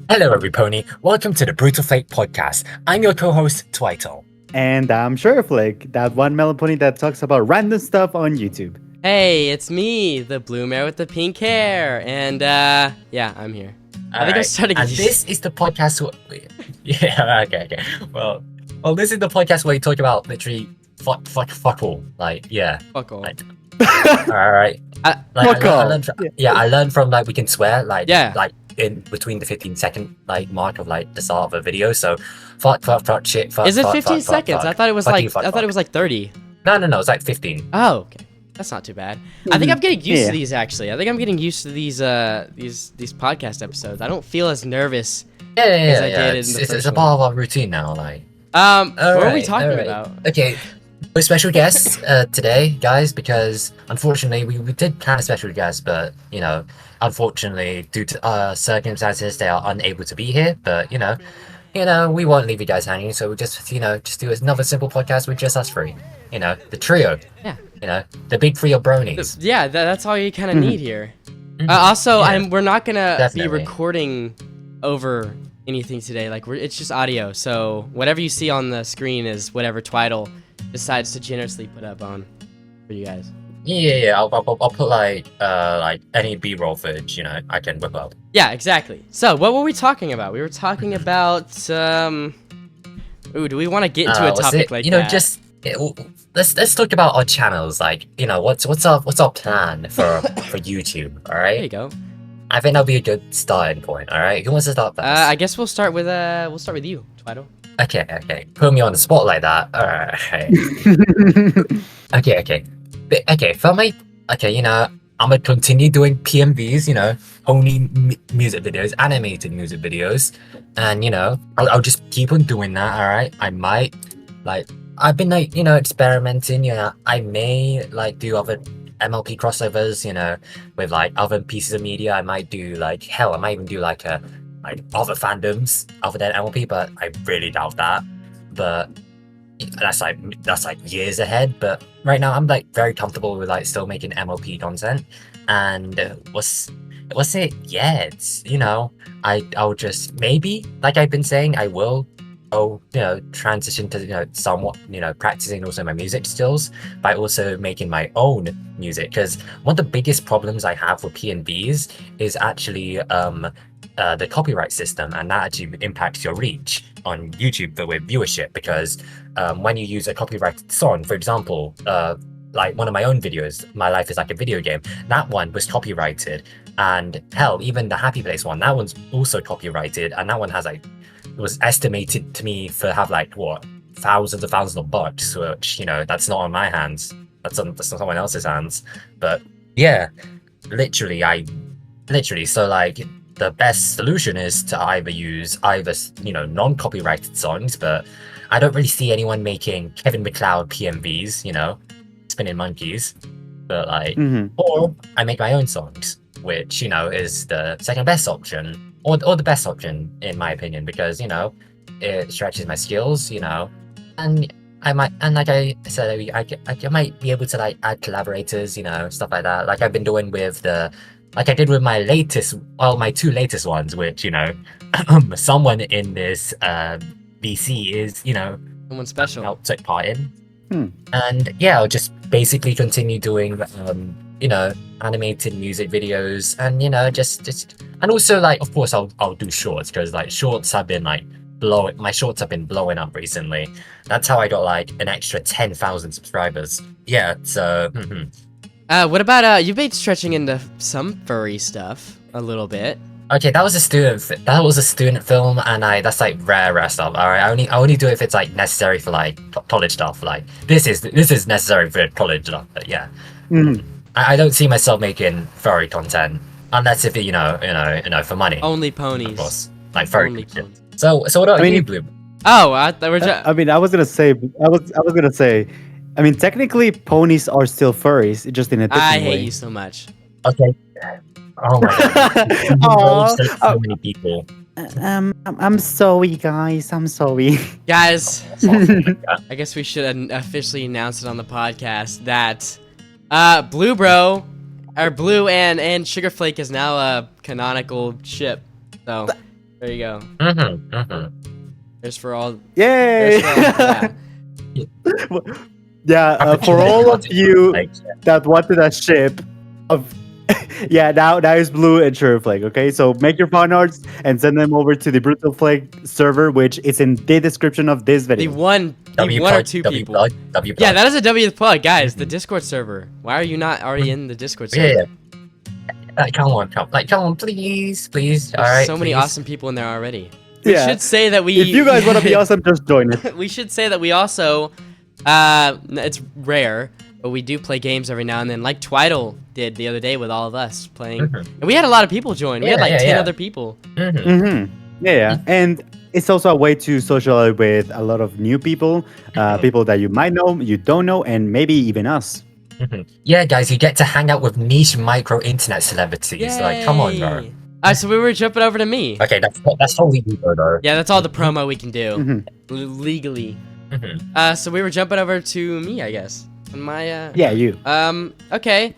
Hello, everypony. Welcome to the Brutal Flake podcast. I'm your co-host, Twital. And I'm Sugarflake, that one melopony that talks about random stuff on YouTube. Hey, it's me, the blue mare with the pink hair, and yeah, I'm here. I think I'm starting to And this is the podcast. Yeah, okay. Well, this is the podcast where you talk about literally fuck all. Like, yeah. Fuck all. Like, all right. I learned from like we can swear like in between the 15-second like mark of like the start of a video. So fuck shit. Fuck, is it fuck, 15 fuck, seconds? Fuck, I thought it was fuck like you, fuck, I thought it was like 30. No, it's like 15. Oh, okay. That's not too bad. I think I'm getting used to these actually. I think I'm getting used to these podcast episodes. I don't feel as nervous as I did in the first It's a part of our routine now. Like, what are we talking about? Okay, we're special guests today, guys, because unfortunately we did plan a special guest, but you know, unfortunately due to circumstances, they are unable to be here. But you know, we won't leave you guys hanging, so we just do another simple podcast with just us three. You know, the trio. Yeah. You know, the big three of bronies. Yeah, that's all you kind of need here. Also, we're not gonna be Definitely. recording over anything today. Like, it's just audio. So whatever you see on the screen is whatever Twital decides to generously put up on for you guys. Yeah. I'll put like any B-roll footage. You know, I can whip up. Yeah, exactly. So what were we talking about? We were talking about Ooh, do we want to get into a topic like that? Just let's talk about our channels. Like, what's our plan for YouTube? All right. There you go. I think that'll be a good starting point. All right. Who wants to start first? I guess we'll start with you, Twital. Okay. Put me on the spot like that. All right. Okay. For my I'm gonna continue doing PMVs. Only music videos, animated music videos, and I'll just keep on doing that. All right. I might I've been experimenting. I may do other MLP crossovers. With other pieces of media. I might do I might even do other fandoms other than MLP, but I really doubt that. But that's years ahead. But right now I'm very comfortable with still making MLP content. And what's it? Yeah, it's I'll just maybe I've been saying I will transition to somewhat practicing also my music skills by also making my own music, because one of the biggest problems I have with PNVs is actually the copyright system, and that actually impacts your reach on YouTube with viewership, because when you use a copyrighted song, for example, one of my own videos, My Life is Like a Video Game, that one was copyrighted, and hell, even the Happy Place one, that one's also copyrighted, and that one has it was estimated to me for have thousands of bucks, which that's not on my hands, that's on someone else's hands. But yeah, literally so the best solution is to either use non-copyrighted songs, but I don't really see anyone making Kevin MacLeod PMVs, spinning monkeys, but or I make my own songs, which is the second best option, or the best option in my opinion, because it stretches my skills, and I might, and like I said, I might be able to add collaborators, stuff like that, like I've been doing with I did with my my two latest ones, which someone in this VC is Someone special took part in. And yeah, I'll just basically continue doing animated music videos, and just and also of course I'll do shorts, because shorts have been my shorts have been blowing up recently. That's how I got an extra 10,000 subscribers. Yeah, so what about you've been stretching into some furry stuff a little bit. Okay, that was a student film, and that's rare stuff. All right, I only do it if it's necessary for college stuff. This is necessary for college stuff. But yeah, I don't see myself making furry content unless if for money. Only ponies. Of course, furry. Only ponies. So what about you, Blue? Oh, I thought we're just... I was gonna say. I mean, technically, ponies are still furries, just in a different way. I hate you so much. Okay. Oh my god. So many people. I'm sorry, guys. I'm sorry. Guys, I guess we should officially announce it on the podcast that Blue and Sugarflake is now a canonical ship. So There you go. There's for all. Yay! There's for all yeah. Yeah, for all of you that wanted a ship of yeah, now it's Blue and Sugarflake, okay? So make your fan arts and send them over to the Brutal Flake server, which is in the description of this The video. one or two people. Yeah, that is a W plug, guys. The Discord server. Why are you not already in the Discord server? Yeah. Come on, please. There's All right. so many awesome people in there already. We Yeah. should say that we. If you guys want to be awesome, just join it. We should say that we also. It's rare, but we do play games every now and then, like Twital did the other day with all of us playing. And we had a lot of people join. We had like 10 other people. Yeah. And it's also a way to socialize with a lot of new people, people that you might know, you don't know, and maybe even us. Yeah, guys, you get to hang out with niche micro internet celebrities. Like, come on, bro. Alright, so we were jumping over to me. Okay, that's totally legal, though. Yeah, that's all the promo we can do legally. So we were jumping over to me, I guess. My Yeah, you. Okay.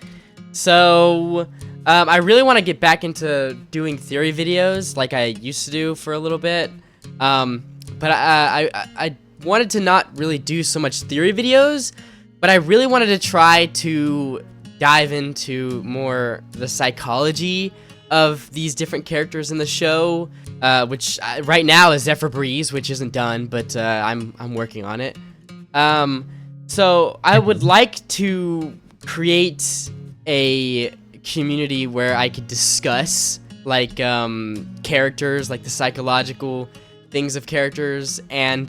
So I really want to get back into doing theory videos like I used to do for a little bit. But I wanted to not really do so much theory videos, but I really wanted to try to dive into more the psychology of these different characters in the show, which right now is Zephyr Breeze, which isn't done, but I'm working on it. So I would like to create a community where I could discuss like characters, like the psychological things of characters, and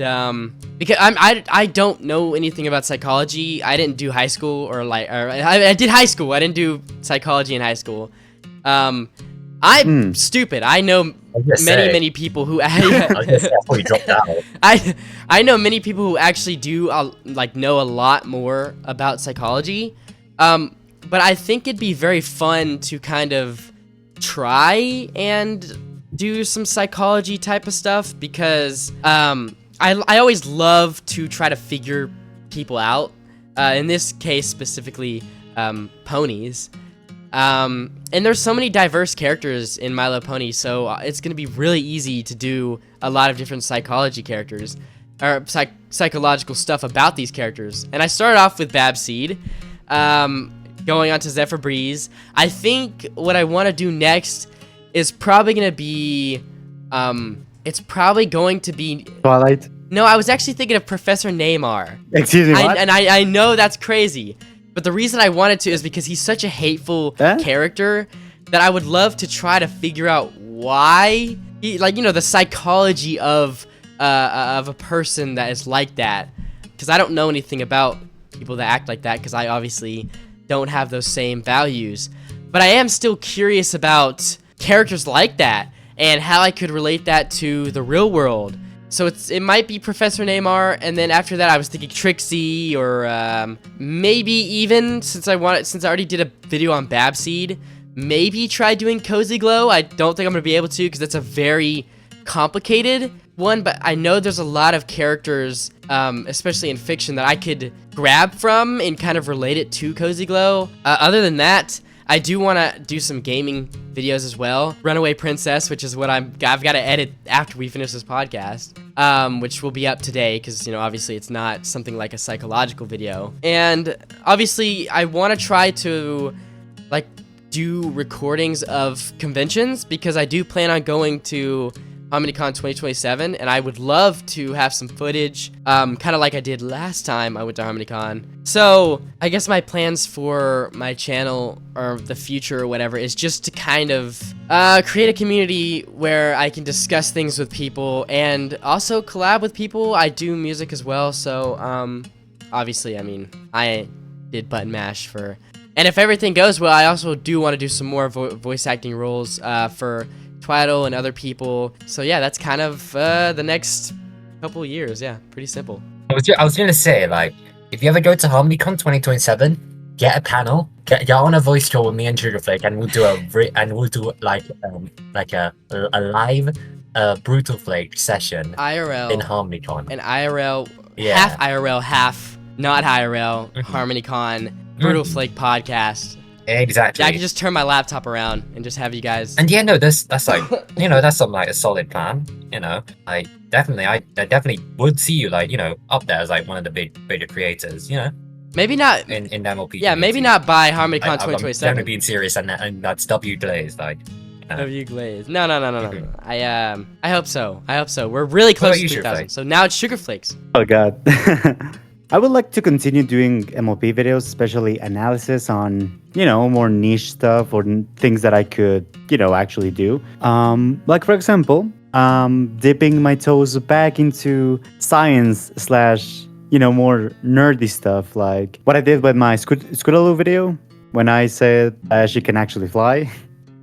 because I don't know anything about psychology. I didn't do high school, I did high school. I didn't do psychology in high school. I'm stupid. I know many people who I know many people who actually do like know a lot more about psychology. But I think it'd be very fun to kind of try and do some psychology type of stuff, because I always love to try to figure people out. In this case specifically, ponies. And there's so many diverse characters in My Little Pony, so it's going to be really easy to do a lot of different psychology characters, or psychological stuff about these characters. And I started off with Babseed, going on to Zephyr Breeze. I think what I want to do next is probably going to be, it's probably going to be... Twilight? No, I was actually thinking of Professor Neymar. Excuse me, what? I know that's crazy. But the reason I wanted to is because he's such a hateful character that I would love to try to figure out why, the psychology of a person that is like that. Because I don't know anything about people that act like that, because I obviously don't have those same values. But I am still curious about characters like that and how I could relate that to the real world. So it might be Professor Neymar, and then after that I was thinking Trixie, or maybe even, since I already did a video on Babseed, maybe try doing Cozy Glow. I don't think I'm going to be able to, because that's a very complicated one, but I know there's a lot of characters, especially in fiction, that I could grab from and kind of relate it to Cozy Glow. Other than that, I do want to do some gaming videos as well. Runaway Princess, which is what I've got to edit after we finish this podcast, which will be up today, because, obviously it's not something like a psychological video. And obviously I want to try to, do recordings of conventions, because I do plan on going to HarmonyCon 2027, and I would love to have some footage, kind of like I did last time I went to HarmonyCon. So I guess my plans for my channel, or the future or whatever, is just to kind of create a community where I can discuss things with people and also collab with people. I do music as well, so obviously, I did Button Mash for... And if everything goes well, I also do want to do some more voice acting roles for Twital and other people. So yeah, that's kind of the next couple years. Yeah, pretty simple. I was gonna say, if you ever go to HarmonyCon 2027, get a panel, get on a voice call with me and Sugarflake, and we'll do a live Brutal Flake session IRL in HarmonyCon. An IRL, half IRL, half not IRL HarmonyCon Brutal Flake podcast. Exactly. Yeah, I can just turn my laptop around and just have you guys. And yeah, no, that's like, you know, that's something like a solid plan. You know, I definitely would see you like, you know, up there as like one of the bigger creators. You know, Maybe not. in the MLP. Yeah, maybe community. not by HarmonyCon I'm 2027. definitely being serious, and that's W Glaze, like. W Glaze. No. I hope so. We're really close to 3,000. So now it's Sugarflakes. Oh god. I would like to continue doing MLP videos, especially analysis on, you know, more niche stuff or things that I could, you know, actually do. Like for example, dipping my toes back into science slash, you know, more nerdy stuff, like what I did with my Twital video when I said she can actually fly.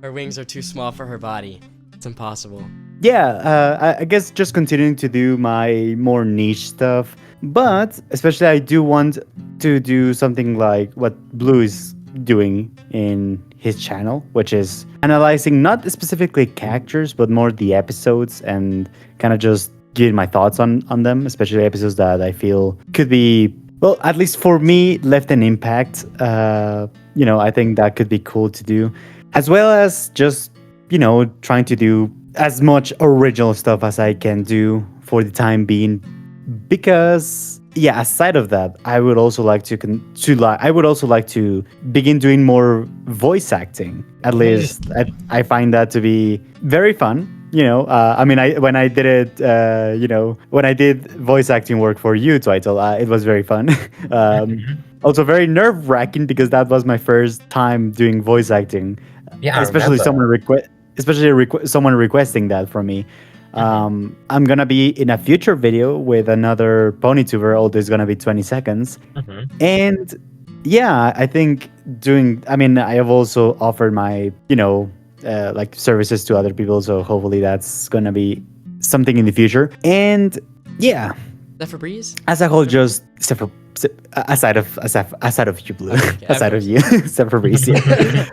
Her wings are too small for her body. It's impossible. Yeah, I guess just continuing to do my more niche stuff. But especially I do want to do something like what Blue is doing in his channel, which is analyzing not specifically characters, but more the episodes and kind of just giving my thoughts on them, especially episodes that I feel could be, well, at least for me, left an impact. You know, I think that could be cool to do. As well as just, you know, trying to do as much original stuff as I can do for the time being. Because yeah, aside of that, I would also like to begin doing more voice acting. At least I find that to be very fun. You know, I mean, when I did it, you know, when I did voice acting work for you, Twital, it was very fun. Also very nerve-wracking because that was my first time doing voice acting. Yeah, especially someone requesting that from me. I'm gonna be in a future video with another ponytuber, although it's gonna be 20 seconds. And yeah, I think I have also offered my, you know, like services to other people, so hopefully that's gonna be something in the future. And yeah, that for Breeze? As a whole, just aside of you, Blue, okay, aside of you, except for Breeze. Yeah.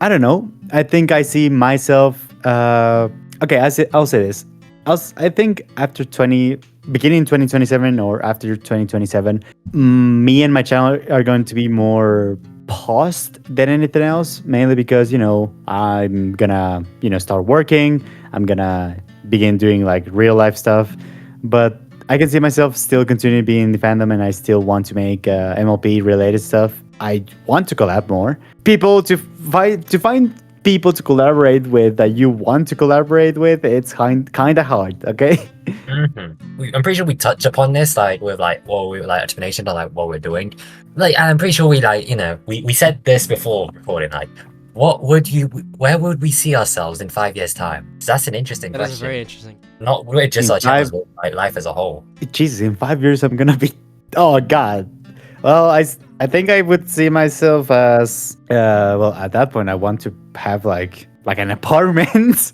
I don't know. I think I see myself. Okay, I'll say this. I think after beginning 2027 or after 2027, me and my channel are going to be more paused than anything else. Mainly because, you know, I'm gonna, you know, start working. I'm gonna begin doing like real life stuff. But I can see myself still continuing being in the fandom, and I still want to make MLP related stuff. I want to collab more. People to find people to collaborate with that you want to collaborate with, it's kind of hard, okay? I'm pretty sure we touch upon this, like with like explanation of like what we're doing. Like, and I'm pretty sure we like, you know, we said this before recording, like, where would we see ourselves in 5 years' time? So that's an interesting question. That is very interesting. Not just our channels, but like life as a whole. Jesus, in 5 years I'm gonna be, oh god. Well, I think I would see myself as well, at that point I want to have like an apartment.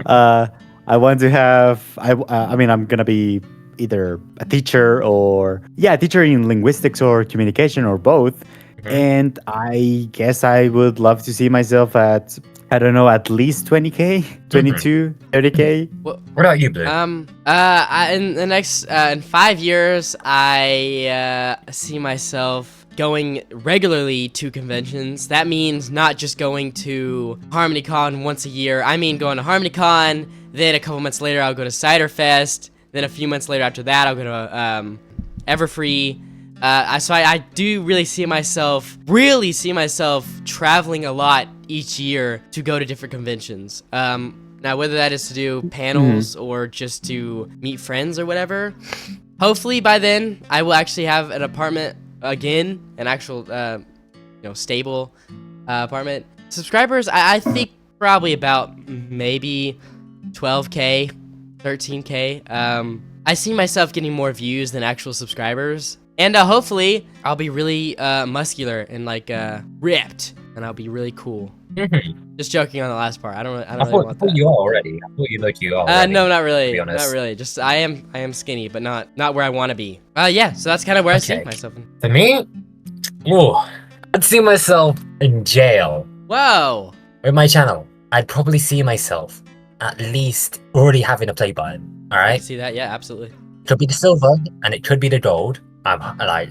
I want to have I mean, I'm gonna be either a teacher or a teacher in linguistics or communication or both. And I guess I would love to see myself at, I don't know, at least 20k, 22, 30k. What about you, Blue? In the next in 5 years, I see myself going regularly to conventions. That means not just going to HarmonyCon once a year. I mean going to HarmonyCon, then a couple months later I'll go to Ciderfest, then a few months later after that I'll go to Everfree. So I do really see myself traveling a lot each year to go to different conventions. Now, whether that is to do panels or just to meet friends or whatever, hopefully by then I will actually have an apartment again, an actual, stable apartment. Subscribers, I think probably about maybe 12k, 13k. I see myself getting more views than actual subscribers. And hopefully, I'll be really muscular and like ripped, and I'll be really cool. Just joking on the last part. I don't really want that. I thought you are already. I thought you look you are. Already, no, not really. To be honest. Not really. Just I am skinny, but not where I want to be. Yeah. So that's kind of where I see myself. For me, I'd see myself in jail. Whoa. With my channel, I'd probably see myself at least already having a play button. All right. I see that? Yeah, absolutely. Could be the silver, and it could be the gold. I'm like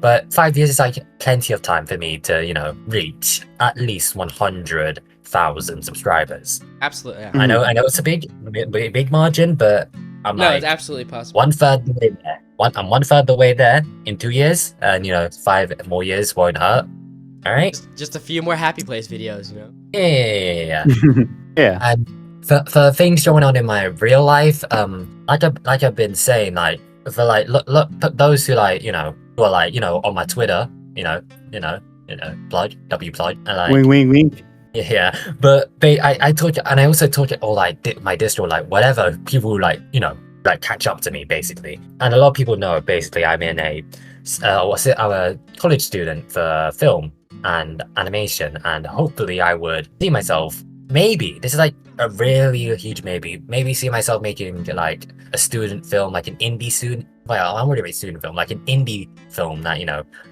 but 5 years is like plenty of time for me to, reach at least 100,000 subscribers. Absolutely. Yeah. I know it's a big margin, but I'm No, like it's absolutely possible. 1/3 the way there. I'm 1/3 the way there in 2 years, and 5 more years won't hurt. All right. Just a few more happy place videos, Yeah. Yeah. And for things going on in my real life, like I've been saying, like for like look those who like who are like on my Twitter, plug plug, and like Wink, wink, wink. yeah. But I talk, and I also talk it all like my distro, like whatever people like like catch up to me basically, and a lot of people know basically I'm in I'm a college student for film and animation, and hopefully I would see myself, maybe this is like a really huge maybe see myself making like a student film, like an indie student, well, I'm already a student film, like an indie film that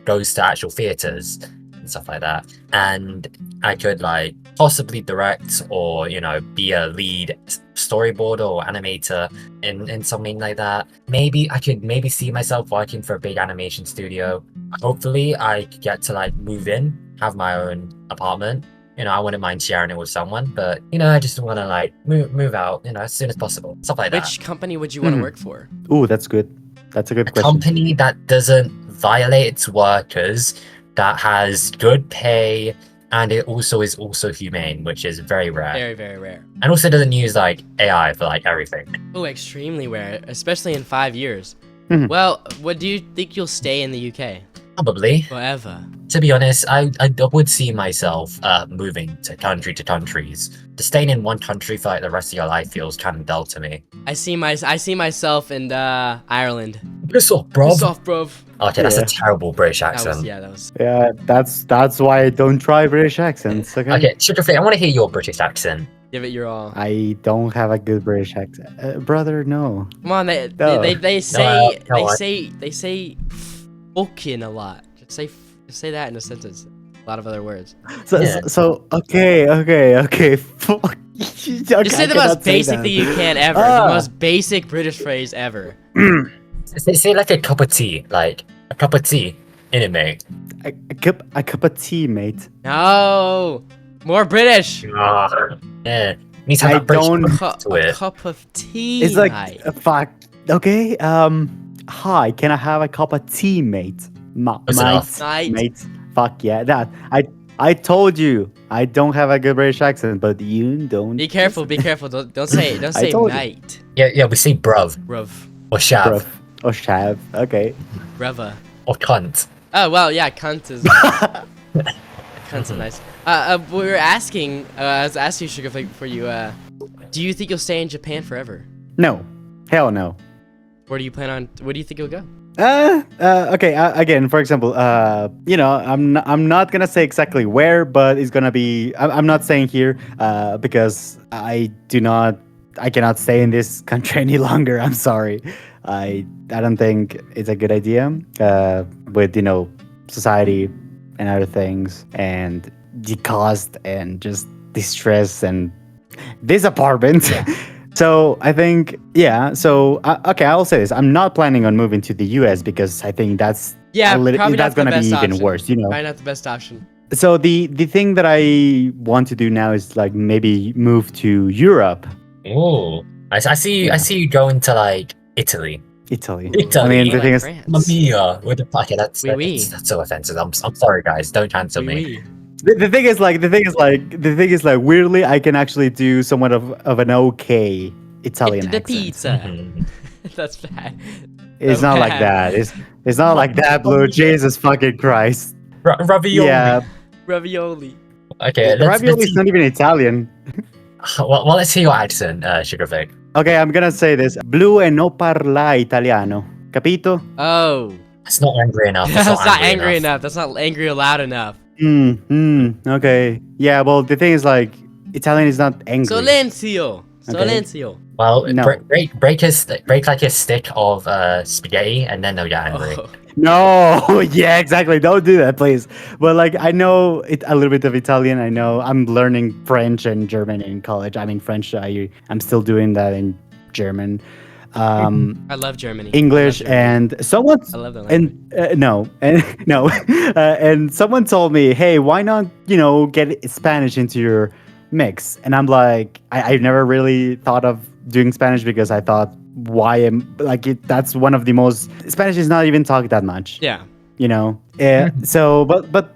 goes to actual theaters and stuff like that, and I could like possibly direct or be a lead storyboarder or animator in something like that. Maybe I could see myself working for a big animation studio. Hopefully I could get to like move in, have my own apartment. I wouldn't mind sharing it with someone, but I just want to like move out as soon as possible, stuff like that. Which company would you want to work for? Ooh, that's good. That's a good question. Company that doesn't violate its workers, that has good pay, and it also is humane, which is very rare. Very, very rare. And also doesn't use like AI for like everything. Oh, extremely rare, especially in 5 years. Mhm. Well, what do you think you'll stay in the UK? Probably. Forever. To be honest, I would see myself moving to countries. Just staying in one country for like the rest of your life feels kind of dull to me. I see myself in Ireland. Piss off, bro. Piss off, bruv. Okay, that's Yeah. a terrible British That accent. was. Yeah, that's why I don't try British accents. Okay. Okay, Sugarflake, I want to hear your British accent. Give it your all. I don't have a good British accent, brother. No. Come on, No. they say No, they say fucking a lot. Just say that in a sentence. A lot of other words. So Yeah. Okay. Fuck. Just say the most basic thing you can ever. The most basic British phrase ever. Say like a cup of tea, like a cup of tea in it, mate. A cup of tea, mate. No, more British. Yeah, needs to I have that British don't- to A it. cup of tea. It's like mate. fuck. Okay. Hi. Can I have a cup of tea, mate? Close enough. Mate. Fuck yeah. That I told you I don't have a good British accent, but you don't. Be careful. Don't say told you. mate. Yeah, we say bruv Bruv. or shav Bruv. Or shav. Okay. Breva. or cunt. Oh well, yeah, cunt is cunt's nice. We were asking. I was asking Sugarflake for you. Do you think you'll stay in Japan forever? No. Hell no. Where do you plan on? Where do you think you'll go? Okay. Again, for example, I'm not gonna say exactly where, but it's gonna be. I'm not saying here, because I cannot stay in this country any longer. I'm sorry. I don't think it's a good idea. With society and other things, and the cost and just the stress and this apartment. So I think, yeah. So okay, I'll say this: I'm not planning on moving to the U.S. because I think that's Probably not that's the gonna be best even option. worse. Probably not the best option. So the thing that I want to do now is like maybe move to Europe, Oh, I see. I see you going to like Italy. Italy. Italy. I mean, the Like thing is, France. Mamma mia, with the okay, that's Oui. that's so offensive. I'm sorry, guys. Don't cancel me. Oui. the thing is like weirdly, I can actually do somewhat of an okay Italian The accent. pizza. Mhm. That's bad. It's not like that. It's not like that, Blue. Jesus fucking Christ. Ravioli. Yeah, Ravioli. Okay. ravioli is not even Italian. Well, let's hear your accent, Sugarflake. Okay, I'm gonna say this. Blue e no parla italiano. Capito? Oh. That's not angry enough. That's not angry enough. That's not angry or loud enough. Okay. Yeah, well, the thing is, like, Italian is not angry. Silencio. Okay. Silencio. Well, No. break like a stick of spaghetti, and then they'll get angry. Oh. No, yeah, exactly. Don't do that, please. But, like, I know a little bit of Italian. I know I'm learning French and German in college. I mean, French, I'm still doing that in German. I love Germany. English, I love Germany. and someone I love that language. and no and no and someone told me, hey, why not get Spanish into your mix? And I'm like, I never really thought of doing Spanish because I thought, why am like it, that's one of the most Spanish is not even talked that much. Yeah. So but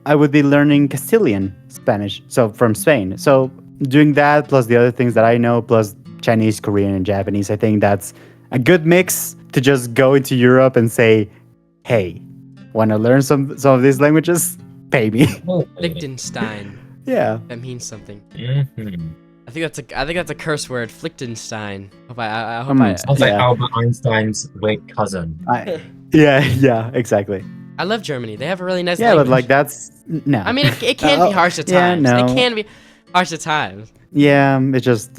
I would be learning Castilian Spanish, so from Spain. So doing that plus the other things that I know plus Chinese, Korean, and Japanese, I think that's a good mix to just go into Europe and say, hey, want to learn some of these languages? Pay me. Liechtenstein. Yeah. That means something. Mm-hmm. I think that's a curse word. Liechtenstein. I hope Sounds like Albert Einstein's weird cousin. Yeah, exactly. I love Germany. They have a really nice Yeah, language. but like that's no. I mean, it can be harsh at times. Yeah, no. It can be harsh at times. Yeah, it's just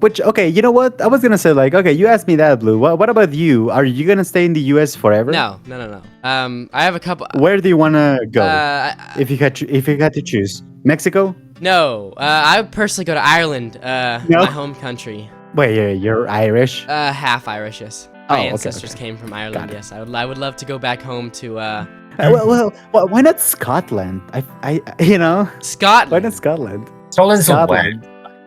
which okay, you know what? I was gonna say like, okay, you asked me that, Blue. What about you? Are you gonna stay in the U.S. forever? No. I have a couple. Where do you wanna go? If you had to choose, Mexico? No, I would personally go to Ireland, my home country. Wait, you're Irish? Half Irish, yes. My okay, ancestors came from Ireland. Yes, I would love to go back home to. Well, why not Scotland? Scotland. Why not Scotland? Scotland's wet.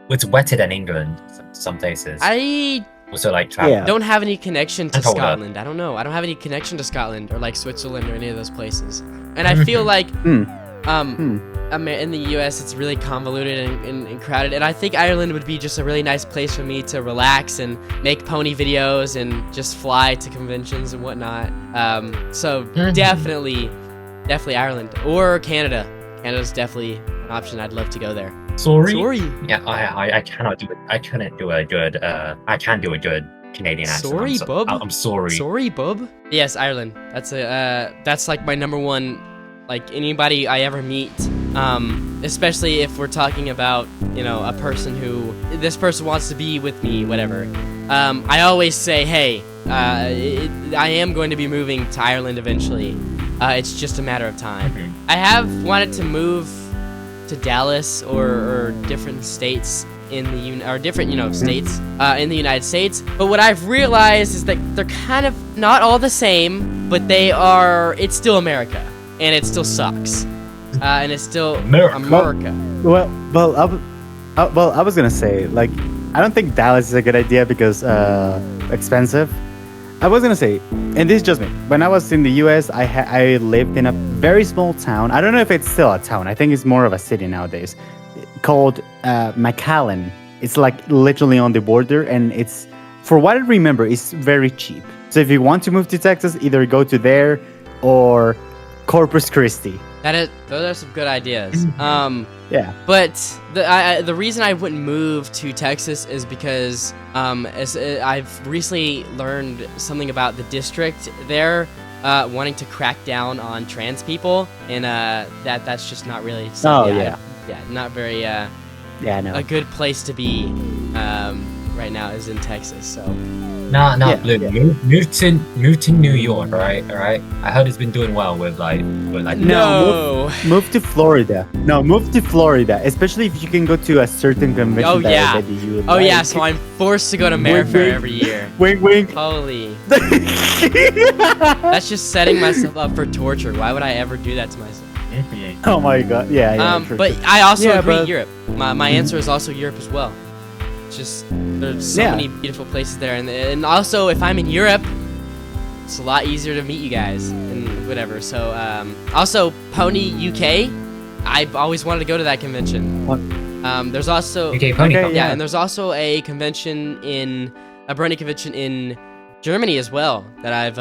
It's wetter than England. Some places. I also like travel. don't have any connection to Hold up. Scotland. I don't know. I don't have any connection to Scotland or like Switzerland or any of those places. And I feel like in the U.S. it's really convoluted and crowded. And I think Ireland would be just a really nice place for me to relax and make pony videos and just fly to conventions and whatnot. So definitely Ireland or Canada. Canada's definitely an option. I'd love to go there. Sorry. Yeah, I cannot do it. I can't do a good. I can't do a good Canadian accent. Sorry, bub. I'm sorry. Sorry, bub. Yes, Ireland. That's like my number one. Like anybody I ever meet, especially if we're talking about a person who this person wants to be with me, whatever. I always say, hey, I am going to be moving to Ireland eventually. It's just a matter of time. I have wanted to move to Dallas or different states in the states in the United States. But what I've realized is that they're kind of not all the same, but they are. It's still America, and it still sucks, and it's still America. Well, I was gonna say like I don't think Dallas is a good idea because expensive. I was gonna say, and this is just me. When I was in the U.S., I lived in a very small town. I don't know if it's still a town. I think it's more of a city nowadays, called McAllen. It's like literally on the border, and it's, for what I remember, it's very cheap. So if you want to move to Texas, either go to there or Corpus Christi. Those are some good ideas. Yeah. But the reason I wouldn't move to Texas is because I've recently learned something about the district there wanting to crack down on trans people, and that's just not really not very a good place to be right now is in Texas. So Blue. Move to New York, right? All right. I heard it's been doing well with like. No. Move to Florida. No, move to Florida, especially if you can go to a certain convention. That you would like. Yeah. So I'm forced to go to Mayor Fair every year. Wink, wink. Holy. That's just setting myself up for torture. Why would I ever do that to myself? Oh my god. Yeah. But I also agree. Europe. My answer is also Europe as well. Just there's so many beautiful places there, and also if I'm in Europe, it's a lot easier to meet you guys and whatever. So also Pony UK, I've always wanted to go to that convention. There's also and there's also a convention a brony convention in Germany as well that I've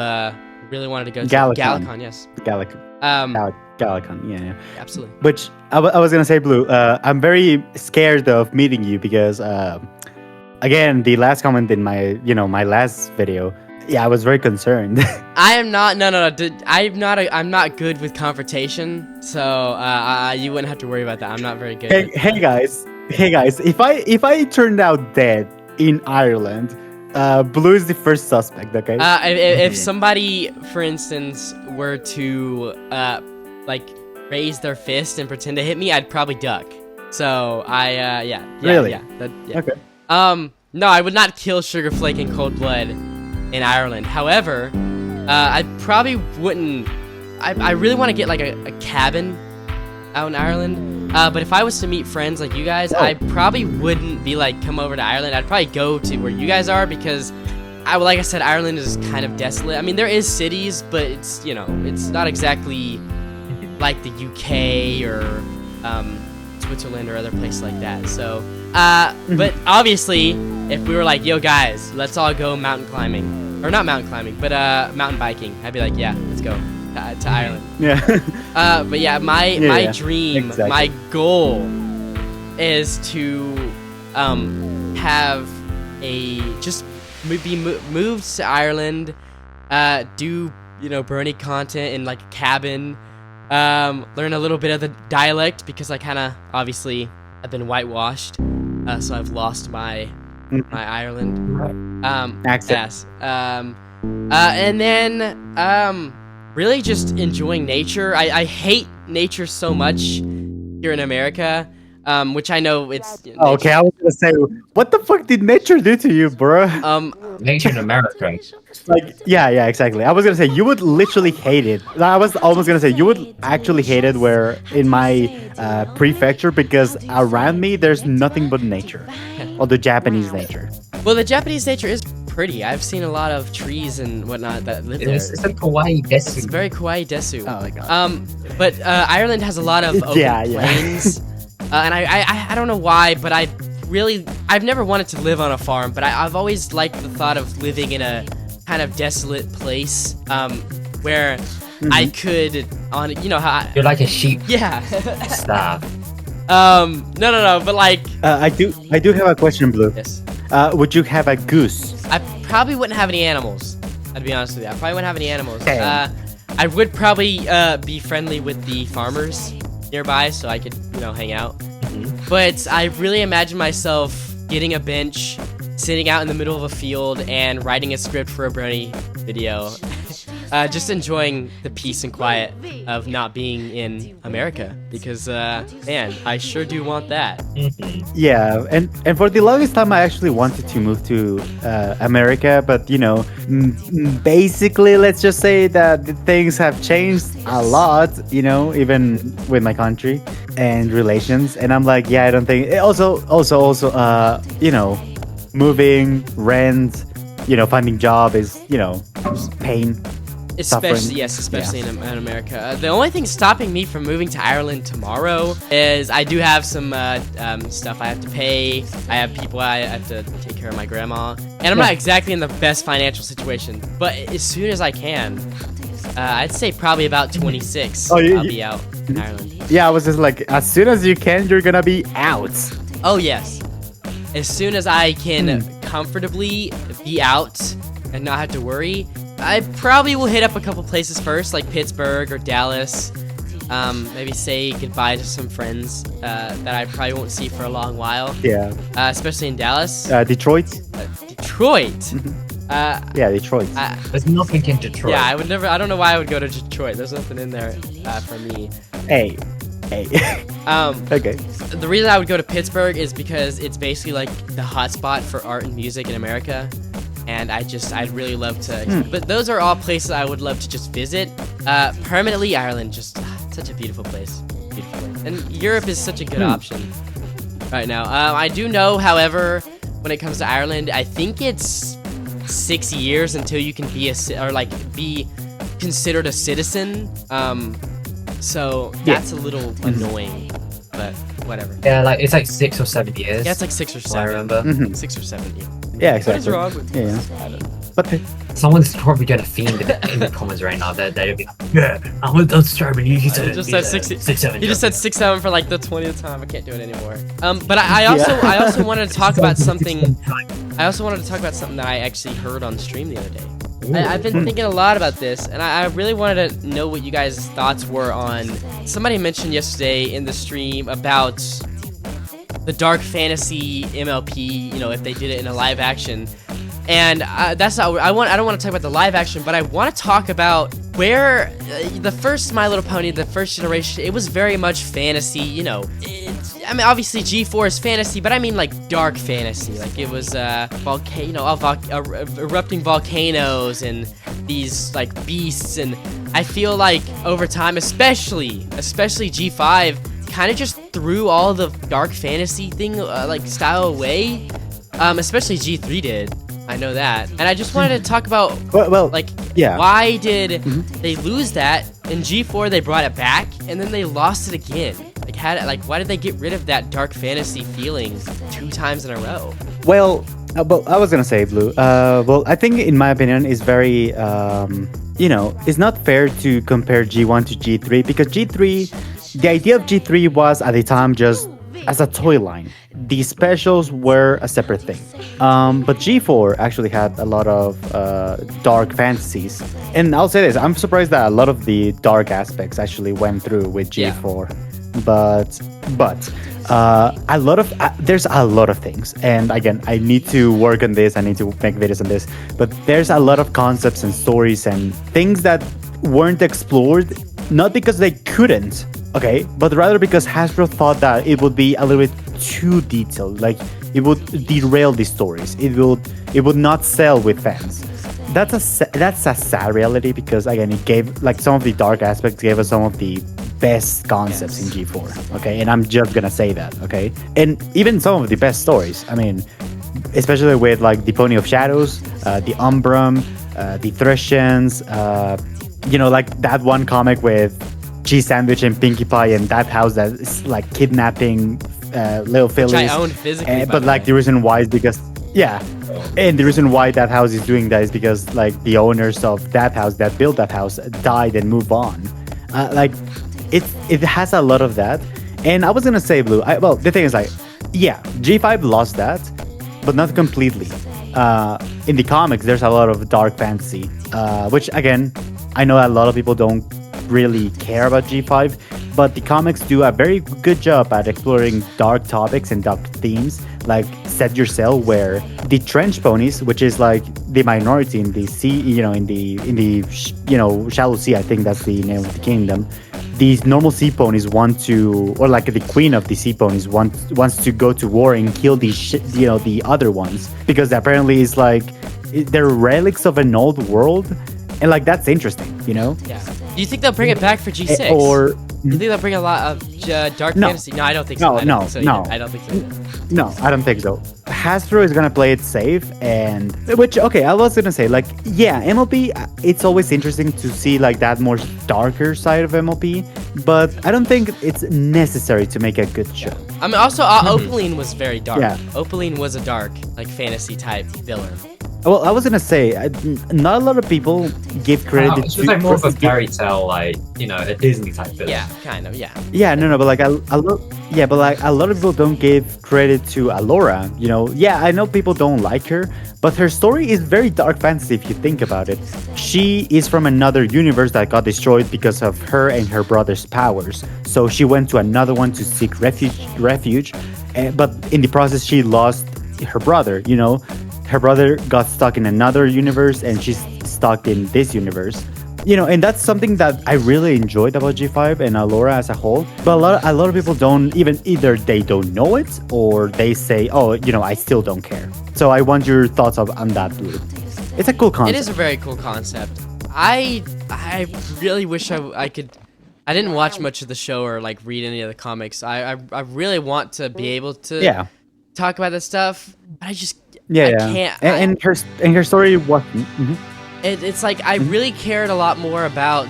really wanted to go to. Galacon, yes. Galacon, yeah. Absolutely. Which I was gonna say, Blue. I'm very scared of meeting you because, again, the last comment in my last video, I was very concerned. I am not. No. I'm not good with confrontation, so you wouldn't have to worry about that. I'm not very good. Hey guys. If I turned out dead in Ireland, Blue is the first suspect. Okay. If somebody, for instance, were to raise their fist and pretend to hit me, I'd probably duck. So really? Okay. No, I would not kill Sugarflake in cold blood in Ireland. However, I probably wouldn't. I really want to get like a cabin out in Ireland. But if I was to meet friends like you guys, I probably wouldn't be like, come over to Ireland. I'd probably go to where you guys are because, like I said, Ireland is kind of desolate. I mean, there is cities, but it's, you know, it's not exactly like the UK or Switzerland or other places like that. So, but obviously, if we were like, yo guys, let's all go mountain climbing, or not mountain climbing, but mountain biking, I'd be like, yeah, let's go to Ireland. Yeah. But yeah, my dream, my goal is to have be moved to Ireland, do, you know, Bernie content in like a cabin, learn a little bit of the dialect because I kind of obviously I've been whitewashed, so I've lost my Ireland accent. And then really just enjoying nature. I hate nature so much here in America, which I know it's... Okay, I was gonna say, what the fuck did nature do to you, bro? Nature in America. Like, yeah, exactly. I was gonna say, you would literally hate it. I was almost gonna say, you would actually hate it where in my prefecture, because around me, there's nothing but nature. Or the Japanese nature. Well, the Japanese nature is pretty. I've seen a lot of trees and whatnot that live there. It's like kawaii desu. It's very kawaii desu. Oh my god. But Ireland has a lot of open plains. And I don't know why, but I've never wanted to live on a farm, but I've always liked the thought of living in a kind of desolate place, where I could, you know how You're like a sheep. Yeah. Stop. No, but like... I do have a question, Blue. Yes. Would you have a goose? I probably wouldn't have any animals. I'd be honest with you. I probably wouldn't have any animals. Okay. I would probably be friendly with the farmers nearby so I could, you know, hang out. But I really imagine myself getting a bench, sitting out in the middle of a field, and writing a script for a Brony video. Just enjoying the peace and quiet of not being in America, because man, I sure do want that. Yeah, and for the longest time, I actually wanted to move to America, but you know, basically, let's just say that things have changed a lot, you know, even with my country and relations. And I'm like, yeah, I don't think. Also, you know, moving, rent, you know, finding job is, you know, pain. Especially in America. The only thing stopping me from moving to Ireland tomorrow is I do have some stuff I have to pay. I have people I have to take care of my grandma, and I'm not exactly in the best financial situation. But as soon as I can, I'd say probably about 26. I'll be out in Ireland. Yeah, I was just like, as soon as you can, you're gonna be out. Oh yes, as soon as I can comfortably be out and not have to worry. I probably will hit up a couple places first, like Pittsburgh or Dallas. Maybe say goodbye to some friends that I probably won't see for a long while. Yeah. Especially in Dallas. Detroit. Detroit. Yeah, Detroit. There's nothing in Detroit. Yeah, I would never. I don't know why I would go to Detroit. There's nothing in there for me. Hey. Okay. The reason I would go to Pittsburgh is because it's basically like the hotspot for art and music in America. And I'd really love to, but those are all places I would love to just visit. Permanently, Ireland, just such a beautiful place. And Europe is such a good option right now. I do know, however, when it comes to Ireland, I think it's 6 years until you can be considered a citizen. So that's a little annoying, but whatever. Yeah, like it's like 6 or 7 years. Yeah, it's like 6 or 7. I remember. 6 or 7 years. Yeah, exactly. What is wrong with this? But someone's probably gonna fiend in the comments right now. They'll be like, yeah, I'm starving. You said just said 6, 7. You just said 6, 7 for like the 20th time. I can't do it anymore. But I also wanted to talk about something. I also wanted to talk about something that I actually heard on stream the other day. I've been thinking a lot about this, and I really wanted to know what you guys' thoughts were on. Somebody mentioned yesterday in the stream about the dark fantasy MLP, you know, if they did it in a live action. And that's not. I don't want to talk about the live action, but I want to talk about where the first My Little Pony, the first generation, it was very much fantasy. You know, I mean, obviously G4 is fantasy, but I mean like dark fantasy. Like it was erupting volcanoes and these like beasts, and I feel like over time, especially G5, kind of just threw all the dark fantasy thing like style away. Especially G3 did. I know that. And I just wanted to talk about why did they lose that? In G4 they brought it back and then they lost it again. Why did they get rid of that dark fantasy feeling 2 times in a row? Well, but I was gonna say, Blue. Well, I think in my opinion is very it's not fair to compare G1 to G3 because G3, the idea of G3 was at the time just as a toy line. The specials were a separate thing. But G4 actually had a lot of dark fantasies. And I'll say this, I'm surprised that a lot of the dark aspects actually went through with G4. Yeah. But there's a lot of things. And again, I need to work on this. I need to make videos on this. But there's a lot of concepts and stories and things that weren't explored, not because they couldn't, okay, but rather because Hasbro thought that it would be a little bit too detailed. Like it would derail the stories. It would not sell with fans. That's a sad reality because again, it gave like some of the dark aspects gave us some of the best concepts in G4. Okay, and I'm just gonna say that. Okay, and even some of the best stories. I mean, especially with like the Pony of Shadows, the Umbrum, the Threscians. Like that one comic with Cheese Sandwich and Pinkie Pie and that house that is like kidnapping little fillies. Which I own physically. But like the reason why is because and the reason why that house is doing that is because like the owners of that house that built that house died and moved on. It has a lot of that. And I was gonna say, Blue. The thing is like, yeah, G5 lost that, but not completely. In the comics, there's a lot of dark fantasy, which again, I know a lot of people don't really care about G5, but the comics do a very good job at exploring dark topics and dark themes, like Set Your Sail, where the trench ponies, which is like the minority in the sea, in the shallow sea, I think that's the name of the kingdom. These normal sea ponies want to, or like the queen of the sea ponies wants to go to war and kill the other ones because apparently it's like they're relics of an old world, and like that's interesting, Yeah. Do you think they'll bring it back for G6? Or do you think they'll bring a lot of dark fantasy? No, I don't think so. No, I don't think so. No, I don't think so. Hasbro is gonna play it safe, and I was gonna say like, yeah, MLP. It's always interesting to see like that more darker side of MLP, but I don't think it's necessary to make a good show. I mean, also Opaline was very dark. Yeah. Opaline was a dark, like fantasy type villain. Well, I was gonna say, not a lot of people give credit. It's just like more of a fairy tale, like a Disney type villain. Yeah, kind of. Yeah. Yeah, no, but like a lot of people don't give credit to Alora. Yeah, I know people don't like her, but her story is very dark fantasy if you think about it. She is from another universe that got destroyed because of her and her brother's powers. So she went to another one to seek refuge, but in the process, she lost her brother. Her brother got stuck in another universe and she's stuck in this universe. And that's something that I really enjoyed about G5 and Alora as a whole. But a lot of people don't either they don't know it or they say, oh, I still don't care. So I want your thoughts on that, Blue. It's a cool concept. It is a very cool concept. I really wish I could. I didn't watch much of the show or like read any of the comics. I really want to be able to talk about this stuff. But I just I can't. And her story wasn't. It's like I really cared a lot more about.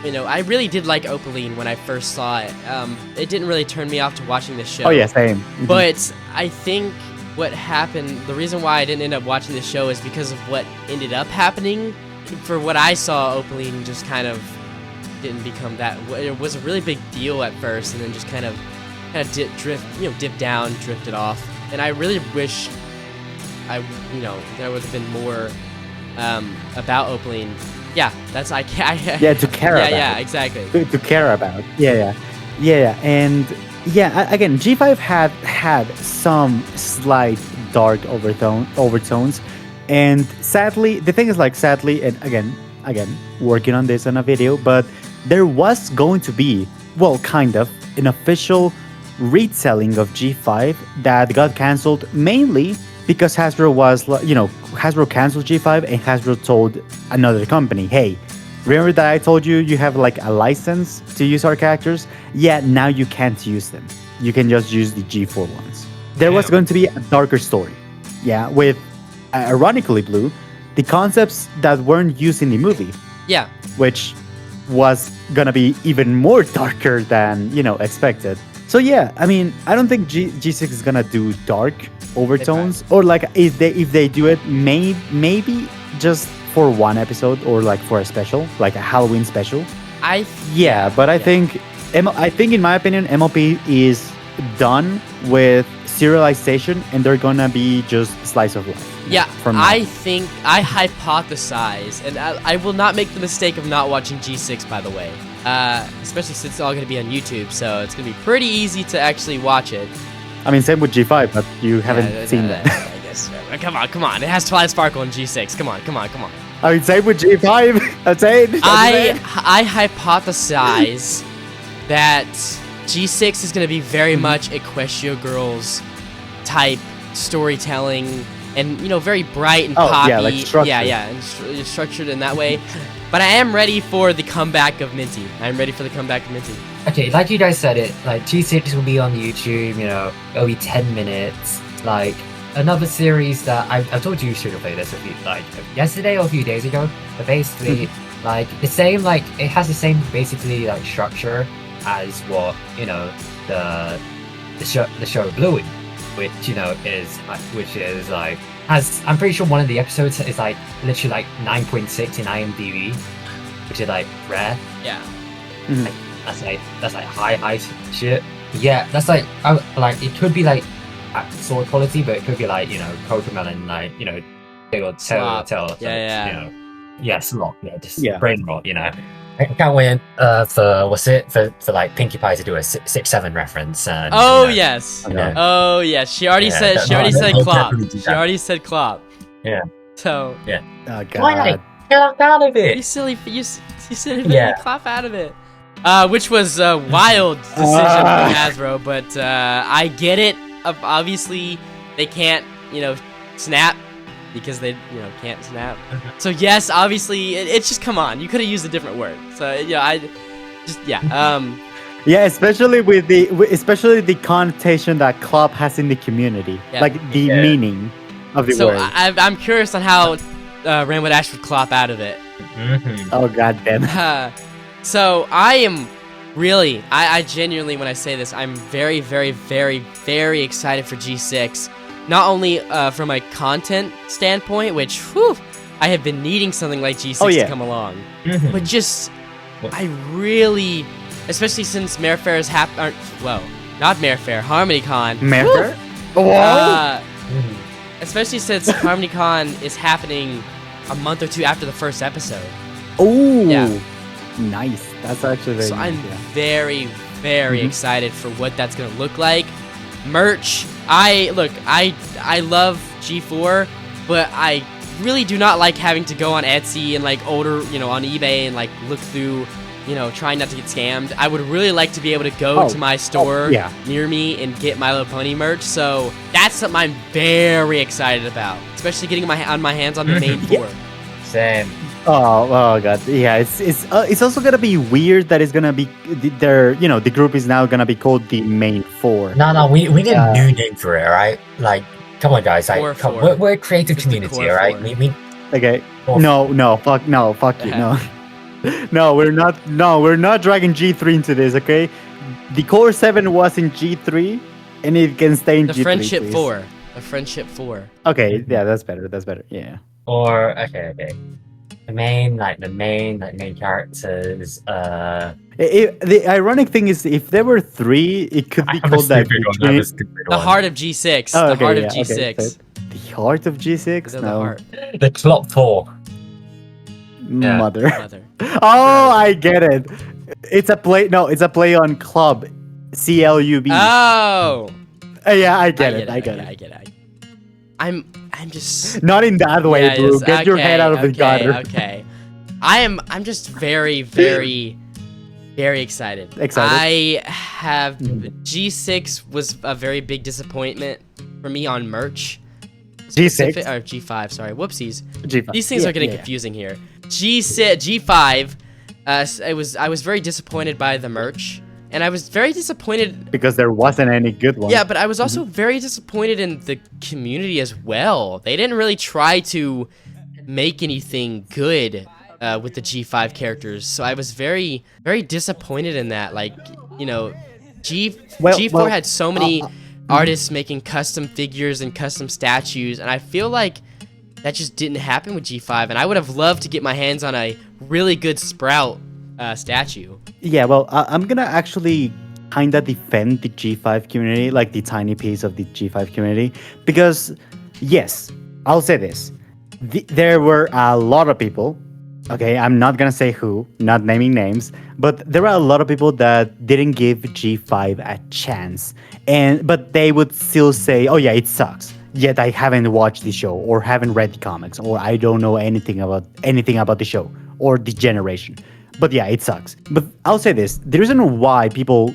I really did like Opaline when I first saw it. It didn't really turn me off to watching the show. Oh yeah, same. But I think what happened, the reason why I didn't end up watching the show is because of what ended up happening. For what I saw, Opaline just kind of didn't become that. It was a really big deal at first, and then just kind of dipped down, drifted off. And I really wish there would have been more about Opaline. Yeah, that's to care about. Yeah, exactly. To care about. Yeah. And again, G5 had some slight dark overtones, and sadly, the thing is like sadly, and again, working on this on a video, but there was going to be, well, kind of an official retelling of G5 that got canceled mainly because Hasbro was, Hasbro canceled G5 and Hasbro told another company, hey, remember that I told you you have like a license to use our characters? Yeah, now you can't use them. You can just use the G4 ones. There was going to be a darker story. Yeah, with, ironically, Blue, the concepts that weren't used in the movie. Yeah. Which was gonna be even more darker than, expected. So yeah, I mean, I don't think G6 is gonna do dark overtones, or like if they do it, maybe just for one episode or like for a special, like a Halloween special. I think in my opinion, MLP is done with serialization, and they're gonna be just slice of life. Yeah, I think I hypothesize, and I will not make the mistake of not watching G6, by the way. Especially since it's all going to be on YouTube, so it's going to be pretty easy to actually watch it. I mean, same with G5, but you haven't seen that. I guess. Come on. It has Twilight Sparkle in G6. Come on. I mean, same with G5. That's it. I hypothesize that G6 is going to be very much Equestria Girls type storytelling, and very bright and poppy. Yeah, like structured. And structured in that way. But I am ready for the comeback of Minty. Okay, like you guys said it, like G6 will be on YouTube, it'll be 10 minutes. Like another series that I've told you should have played this yesterday or a few days ago. But basically, like the same, like it has the same basically like structure as what the show Bluey, which is like I'm pretty sure one of the episodes is like literally like 9.6 in IMDb, which is like rare. Yeah. Like, that's like high shit. Yeah, that's like it could be like sword quality, but it could be like Cocomelon, like they will tell. Slot, just brain rot, I can't wait for like Pinkie Pie to do a 6-7 reference. And, yes. Oh yes. She already said Clop. She already said Clop. Yeah. So. Yeah. Oh god. Why not? Get out of it. You silly. You said Clop out of it. Which was a wild decision from Hasbro, but I get it. Obviously, they can't snap. Because they, can't snap. So yes, obviously, it's just come on. You could have used a different word. So yeah, yeah, especially with the connotation that Clop has in the community, like the meaning of the word. So I'm curious on how Rainbow Dash would Clop out of it. Mm-hmm. Oh god damn. So I am really, I genuinely, when I say this, I'm very, very, very, very excited for G6. Not only from a content standpoint, which, I have been needing something like G6 to come along, but just, I really, especially since Marefair is not Marefair, HarmonyCon. Marefair? Especially since HarmonyCon is happening a month or two after the first episode. Oh, yeah. Nice. That's actually very nice. I'm very, very excited for what that's going to look like. Merch. I love G4, but I really do not like having to go on Etsy and like on eBay and like look through, trying not to get scammed. I would really like to be able to go to my store near me and get My Little Pony merch. So that's something I'm very excited about, especially getting my hands on the main 4. Same. Oh god, yeah. It's also gonna be weird that it's gonna be the group is now gonna be called the main 4. No, we need a new name for it, right? Like, come on, guys. We're a creative community, all right? Okay. No, fuck you, no. No, we're not dragging G3 into this, okay? The core 7 was in G3, and it can stay in G3. The friendship please. 4. The friendship 4. Okay, yeah, that's better. Yeah. Or okay. The main characters. The ironic thing is, if there were 3, it could be called that. The heart of G6. Oh, the heart of G6. Okay, so the heart of G6. No. The Clop 4. Mother. Oh, I get it. It's a play. No, it's a play on club. CLUB. Oh. Yeah, I get it. I'm just not in that way, Blue. Get your head out of the gutter. Okay. I'm just very, very Very excited. I have G6 was a very big disappointment for me on merch. G6 or G5, sorry. Whoopsies. G5. These things are getting confusing here. G5 I was very disappointed by the merch, and I was very disappointed because there wasn't any good one. Yeah, but I was also very disappointed in the community as well. They didn't really try to make anything good with the G5 characters, so I was very, very disappointed in that. Like, you know, G4 had so many artists making custom figures and custom statues, and I feel like that just didn't happen with G5, and I would have loved to get my hands on a really good Sprout statue. Yeah, well, I'm gonna actually kind of defend the G5 community, like the tiny piece of the G5 community, because yes, I'll say this. There were a lot of people, okay, I'm not gonna say who, not naming names, but there were a lot of people that didn't give G5 a chance, but they would still say, oh yeah, it sucks. Yet I haven't watched the show or haven't read the comics or I don't know anything about the show or the generation. But yeah, it sucks. But I'll say this. The reason why people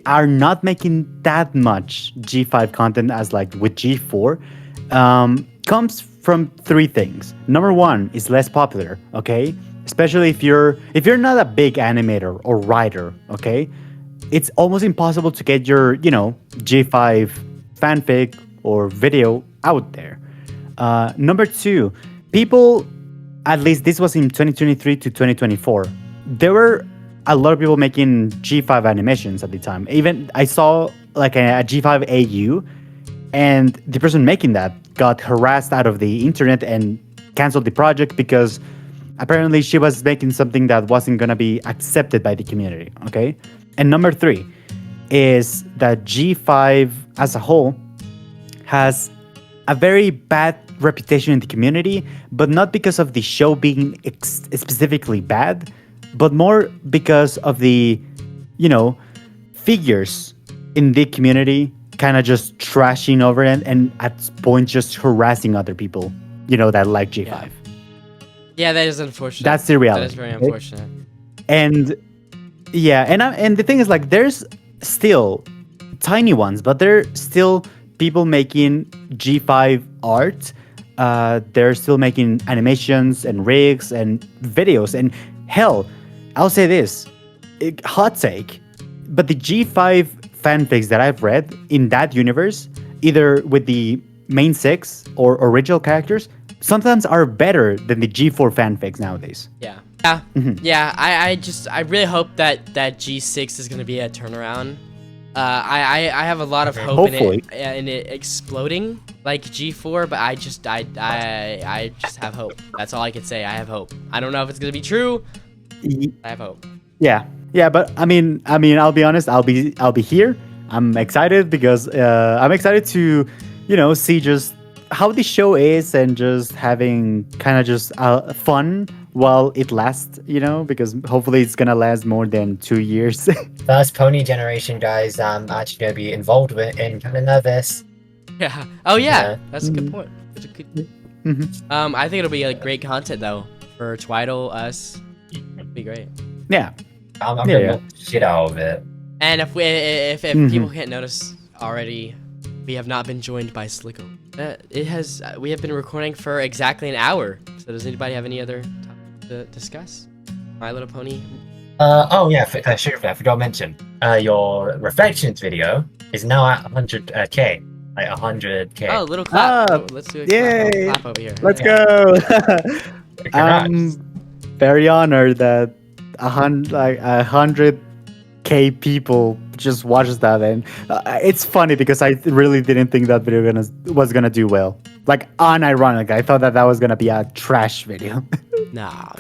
are not making that much G5 content as like with G4 comes from three things. Number one is less popular, okay? Especially if you're not a big animator or writer, okay? It's almost impossible to get your, G5 fanfic or video out there. Number two, people, at least this was in 2023 to 2024, there were a lot of people making G5 animations at the time. Even I saw like a G5 AU, and the person making that got harassed out of the internet and canceled the project because apparently she was making something that wasn't going to be accepted by the community, okay? And number three is that G5 as a whole has a very bad reputation in the community, but not because of the show being specifically bad, but more because of the, figures in the community kind of just trashing over it and at points just harassing other people, that like G5. Yeah, that is unfortunate. That's the reality. That is very unfortunate. And yeah, and the thing is, like, there's still tiny ones, but there's still people making G5 art. They're still making animations and rigs and videos. And hell, I'll say this, hot take, but the G5 fanfics that I've read in that universe, either with the main six or original characters, sometimes are better than the G4 fanfics nowadays. Yeah. Yeah, I really hope that G6 is going to be a turnaround. I have a lot of hope in it exploding like G4, but I just have hope. That's all I can say. I have hope. I don't know if it's going to be true. I have hope. Yeah, but I mean, I'll be honest. I'll be here. I'm excited because I'm excited to, see just how the show is and just having kind of just fun while it lasts, because hopefully it's gonna last more than 2 years. First pony generation, guys. I'm actually gonna be involved with, and kind of nervous. Yeah. Oh yeah, that's a good point. That's a good. I think it'll be like great content though for Twital, us. It'll be great. Yeah. I'm gonna shit out of it. And if people can't notice already, we have not been joined by Slicko. We have been recording for exactly an hour. So does anybody have any other topic to discuss? My Little Pony. Oh yeah, Sugarflake, I forgot to mention. Your reflections video is now at 100k. Like 100k. Oh, little clap. Let's do a clap over here. Let's go. I'm very honored that 100k people just watches that, and it's funny because I really didn't think that video was gonna do well. Like, unironically, I thought that was gonna be a trash video. Nah.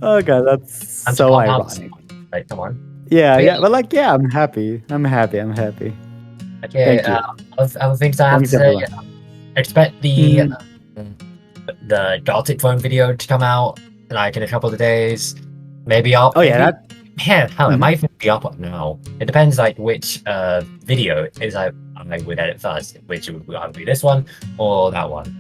Oh god, that's so ironic. Like, come on. Yeah, but like, yeah, I'm happy. Okay, thank you. Other things I have to say. Expect the Gothic phone video to come out like in a couple of days. Maybe I'll. Oh yeah. It might even be up now. It depends like which video is I would edit first, which would either be this one or that one.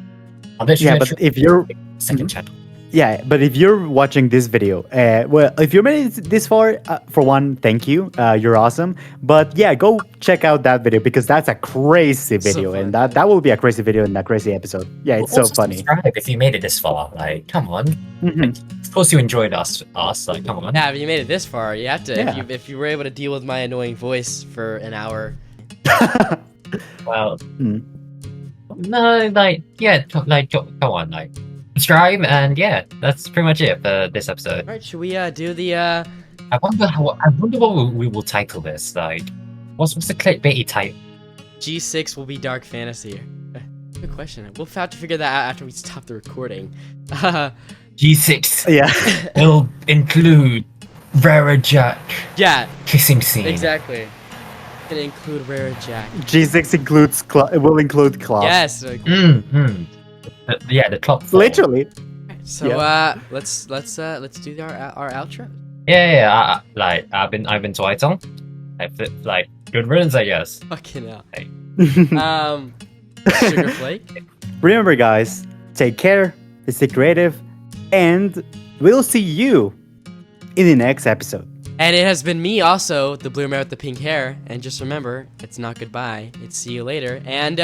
Yeah, but if you're second channel. Yeah, but if you're watching this video, well, if you made it this far, for one, thank you. You're awesome. But yeah, go check out that video because that's a crazy So video, and fun. that will be a crazy video and a crazy episode. Yeah, it's so Also funny. subscribe if you made it this far. Like, come on. Mhm. Of course you enjoyed us. Like, come on. Yeah, if you made it this far, you have to. Yeah. If you were able to deal with my annoying voice for an hour. Well, Hmm. no, like, yeah, come on, like, subscribe, and yeah, that's pretty much it for this episode. All right, should we do the I wonder what we will title this. Like, what's the clickbaity title? G6 will be dark fantasy? Good question. We'll have to figure that out after we stop the recording. G6 Yeah. will include Rara Jack Yeah, kissing scene. exactly. Gonna include Rare Jack. G6 includes it will include club. Yes. Like, Mm-hmm. Yeah, the top four. Literally. so let's do our outro. Yeah. I've been Twital. Like good riddance, I guess. Fucking hell. Sugarflake. Remember, guys, take care, stay creative, and we'll see you in the next episode. And it has been me also, the blue mare with the pink hair. And just remember, it's not goodbye. It's see you later. And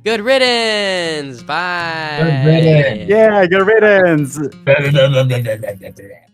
good riddance. Bye. Good riddance. Yeah, good riddance. Yeah.